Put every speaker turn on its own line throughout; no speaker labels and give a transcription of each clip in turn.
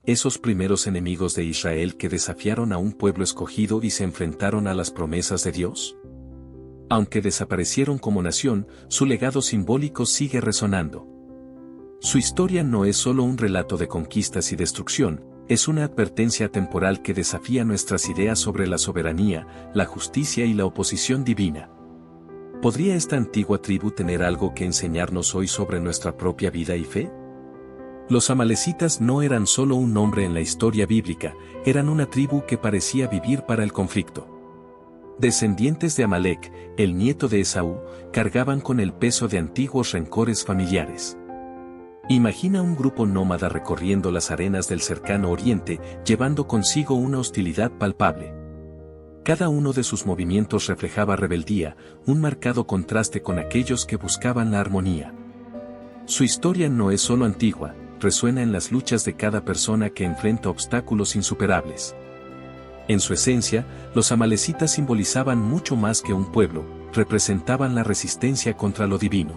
esos primeros enemigos de Israel que desafiaron a un pueblo escogido y se enfrentaron a las promesas de Dios? Aunque desaparecieron como nación, su legado simbólico sigue resonando. Su historia no es solo un relato de conquistas y destrucción, es una advertencia temporal que desafía nuestras ideas sobre la soberanía, la justicia y la oposición divina. ¿Podría esta antigua tribu tener algo que enseñarnos hoy sobre nuestra propia vida y fe? Los amalecitas no eran solo un nombre en la historia bíblica, eran una tribu que parecía vivir para el conflicto. Descendientes de Amalek, el nieto de Esaú, cargaban con el peso de antiguos rencores familiares. Imagina un grupo nómada recorriendo las arenas del cercano oriente, llevando consigo una hostilidad palpable. Cada uno de sus movimientos reflejaba rebeldía, un marcado contraste con aquellos que buscaban la armonía. Su historia no es solo antigua, resuena en las luchas de cada persona que enfrenta obstáculos insuperables. En su esencia, los amalecitas simbolizaban mucho más que un pueblo, representaban la resistencia contra lo divino.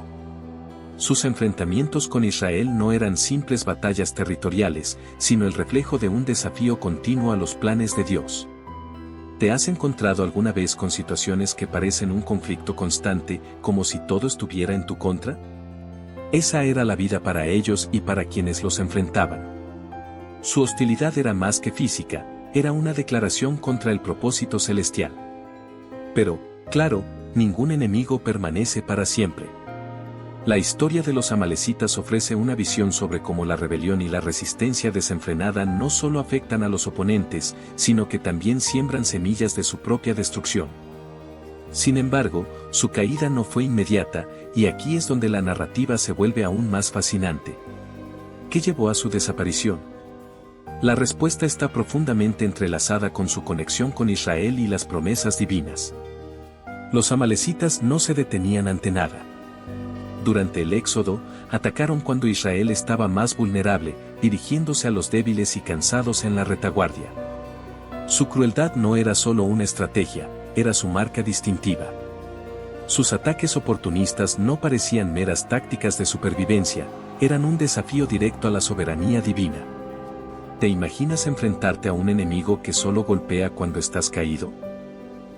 Sus enfrentamientos con Israel no eran simples batallas territoriales, sino el reflejo de un desafío continuo a los planes de Dios. ¿Te has encontrado alguna vez con situaciones que parecen un conflicto constante, como si todo estuviera en tu contra? Esa era la vida para ellos y para quienes los enfrentaban. Su hostilidad era más que física, era una declaración contra el propósito celestial. Pero, claro, ningún enemigo permanece para siempre. La historia de los amalecitas ofrece una visión sobre cómo la rebelión y la resistencia desenfrenada no solo afectan a los oponentes, sino que también siembran semillas de su propia destrucción. Sin embargo, su caída no fue inmediata, y aquí es donde la narrativa se vuelve aún más fascinante. ¿Qué llevó a su desaparición? La respuesta está profundamente entrelazada con su conexión con Israel y las promesas divinas. Los amalecitas no se detenían ante nada. Durante el Éxodo, atacaron cuando Israel estaba más vulnerable, dirigiéndose a los débiles y cansados en la retaguardia. Su crueldad no era solo una estrategia, era su marca distintiva. Sus ataques oportunistas no parecían meras tácticas de supervivencia, eran un desafío directo a la soberanía divina. ¿Te imaginas enfrentarte a un enemigo que solo golpea cuando estás caído?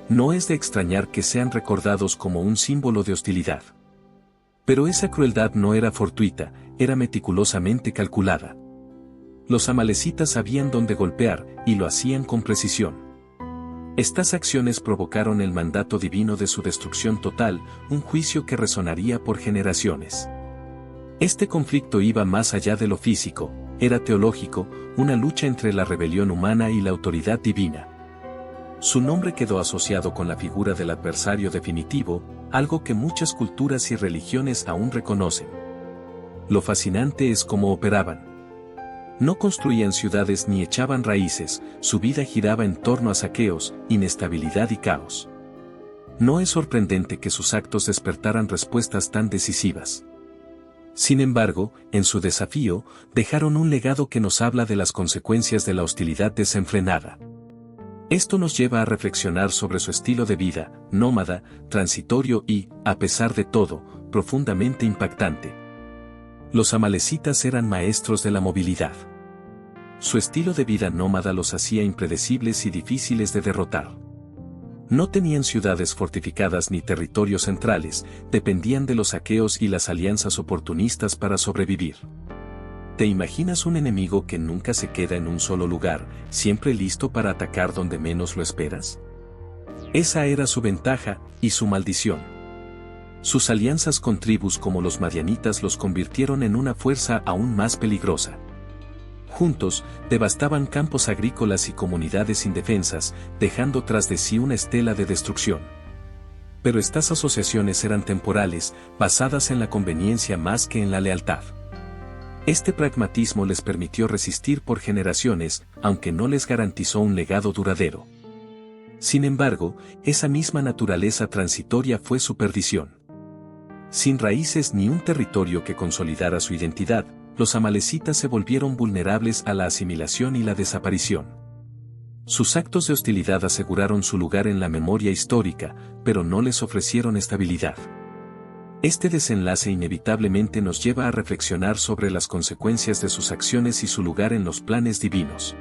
No es de extrañar que sean recordados como un símbolo de hostilidad. Pero esa crueldad no era fortuita, era meticulosamente calculada. Los amalecitas sabían dónde golpear, y lo hacían con precisión. Estas acciones provocaron el mandato divino de su destrucción total, un juicio que resonaría por generaciones. Este conflicto iba más allá de lo físico, era teológico, una lucha entre la rebelión humana y la autoridad divina. Su nombre quedó asociado con la figura del adversario definitivo, algo que muchas culturas y religiones aún reconocen. Lo fascinante es cómo operaban. No construían ciudades ni echaban raíces, su vida giraba en torno a saqueos, inestabilidad y caos. No es sorprendente que sus actos despertaran respuestas tan decisivas. Sin embargo, en su desafío, dejaron un legado que nos habla de las consecuencias de la hostilidad desenfrenada. Esto nos lleva a reflexionar sobre su estilo de vida, nómada, transitorio y, a pesar de todo, profundamente impactante. Los amalecitas eran maestros de la movilidad. Su estilo de vida nómada los hacía impredecibles y difíciles de derrotar. No tenían ciudades fortificadas ni territorios centrales, dependían de los saqueos y las alianzas oportunistas para sobrevivir. ¿Te imaginas un enemigo que nunca se queda en un solo lugar, siempre listo para atacar donde menos lo esperas? Esa era su ventaja, y su maldición. Sus alianzas con tribus como los madianitas los convirtieron en una fuerza aún más peligrosa. Juntos, devastaban campos agrícolas y comunidades indefensas, dejando tras de sí una estela de destrucción. Pero estas asociaciones eran temporales, basadas en la conveniencia más que en la lealtad. Este pragmatismo les permitió resistir por generaciones, aunque no les garantizó un legado duradero. Sin embargo, esa misma naturaleza transitoria fue su perdición. Sin raíces ni un territorio que consolidara su identidad, los amalecitas se volvieron vulnerables a la asimilación y la desaparición. Sus actos de hostilidad aseguraron su lugar en la memoria histórica, pero no les ofrecieron estabilidad. Este desenlace inevitablemente nos lleva a reflexionar sobre las consecuencias de sus acciones y su lugar en los planes divinos.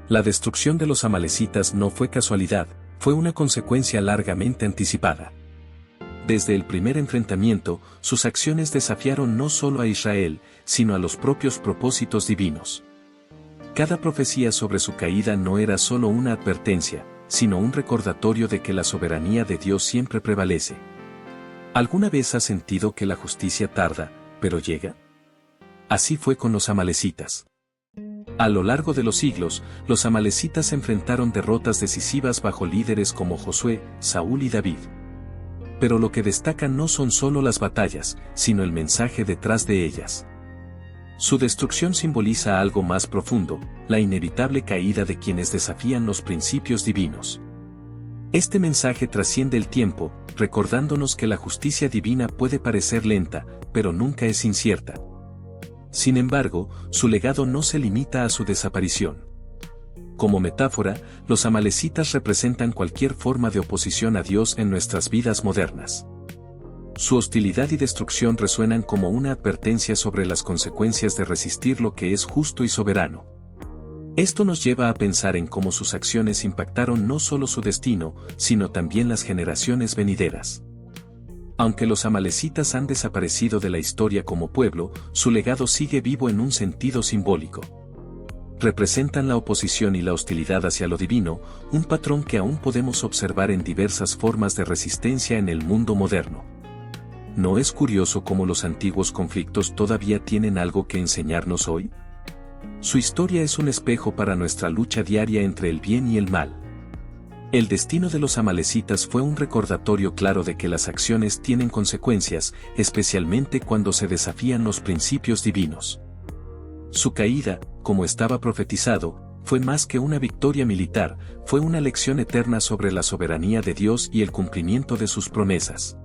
La destrucción de los amalecitas no fue casualidad, fue una consecuencia largamente anticipada. Desde el primer enfrentamiento, sus acciones desafiaron no solo a Israel, sino a los propios propósitos divinos. Cada profecía sobre su caída no era solo una advertencia, sino un recordatorio de que la soberanía de Dios siempre prevalece. ¿Alguna vez has sentido que la justicia tarda, pero llega? Así fue con los amalecitas. A lo largo de los siglos, los amalecitas enfrentaron derrotas decisivas bajo líderes como Josué, Saúl y David. Pero lo que destaca no son solo las batallas, sino el mensaje detrás de ellas. Su destrucción simboliza algo más profundo, la inevitable caída de quienes desafían los principios divinos. Este mensaje trasciende el tiempo, recordándonos que la justicia divina puede parecer lenta, pero nunca es incierta. Sin embargo, su legado no se limita a su desaparición. Como metáfora, los amalecitas representan cualquier forma de oposición a Dios en nuestras vidas modernas. Su hostilidad y destrucción resuenan como una advertencia sobre las consecuencias de resistir lo que es justo y soberano. Esto nos lleva a pensar en cómo sus acciones impactaron no solo su destino, sino también las generaciones venideras. Aunque los amalecitas han desaparecido de la historia como pueblo, su legado sigue vivo en un sentido simbólico. Representan la oposición y la hostilidad hacia lo divino, un patrón que aún podemos observar en diversas formas de resistencia en el mundo moderno. ¿No es curioso cómo los antiguos conflictos todavía tienen algo que enseñarnos hoy? Su historia es un espejo para nuestra lucha diaria entre el bien y el mal. El destino de los amalecitas fue un recordatorio claro de que las acciones tienen consecuencias, especialmente cuando se desafían los principios divinos. Su caída, como estaba profetizado, fue más que una victoria militar, fue una lección eterna sobre la soberanía de Dios y el cumplimiento de sus promesas.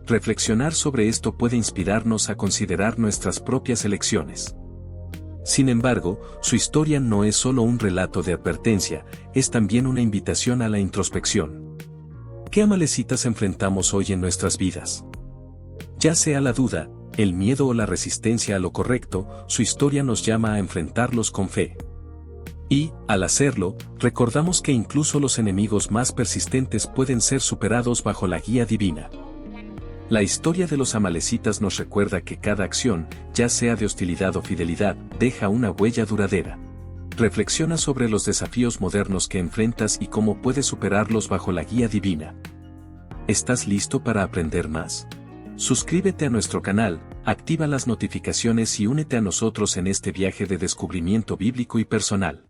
Reflexionar sobre esto puede inspirarnos a considerar nuestras propias elecciones. Sin embargo, su historia no es solo un relato de advertencia, es también una invitación a la introspección. ¿Qué amalecitas enfrentamos hoy en nuestras vidas? Ya sea la duda, el miedo o la resistencia a lo correcto, su historia nos llama a enfrentarlos con fe. Y, al hacerlo, recordamos que incluso los enemigos más persistentes pueden ser superados bajo la guía divina. La historia de los amalecitas nos recuerda que cada acción, ya sea de hostilidad o fidelidad, deja una huella duradera. Reflexiona sobre los desafíos modernos que enfrentas y cómo puedes superarlos bajo la guía divina. ¿Estás listo para aprender más? Suscríbete a nuestro canal, activa las notificaciones y únete a nosotros en este viaje de descubrimiento bíblico y personal.